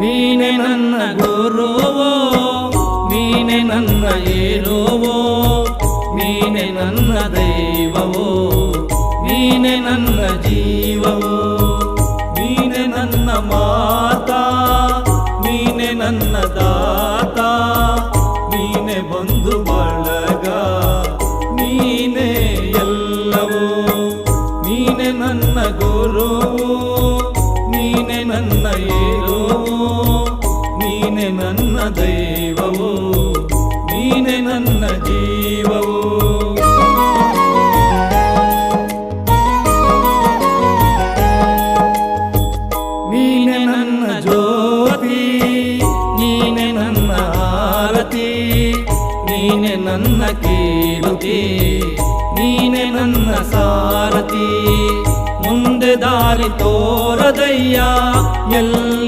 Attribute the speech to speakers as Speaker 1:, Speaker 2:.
Speaker 1: ನೀನೆ ನನ್ನ ಗುರುವೋ, ನೀನೆ ನನ್ನ ಏರುವೋ, ನೀನೆ ನನ್ನ ದೈವವೋ, ನೀನೆ ನನ್ನ ಜೀವವೋ, ನೀನೆ ನನ್ನ ಮಾತಾ, ನೀನೆ ನನ್ನ ದಾತ, ನೀನೆ ಬಂಧು ಬಳಗ, ನೀನೆ ಎಲ್ಲವೋ. ನೀನೆ ನನ್ನ ಗುರುವೋ, ನೀನೆ ನನ್ನ ಏರುವೋ, ನೀನೆ ನನ್ನ ದೈವವೋ, ನೀನೆ ನನ್ನ ಜೀವವೋ. ನೀನೆ ನನ್ನ ಜ್ಯೋತಿ, ನೀನೆ ನನ್ನ ಆರತಿ, ನೀನೆ ನನ್ನ ಕೀರ್ತಿ, ನೀನೆ ನನ್ನ ಸಾರಥಿ. ಮುಂದೆ ದಾರಿ ತೋರದಯ್ಯ ಎಲ್ಲ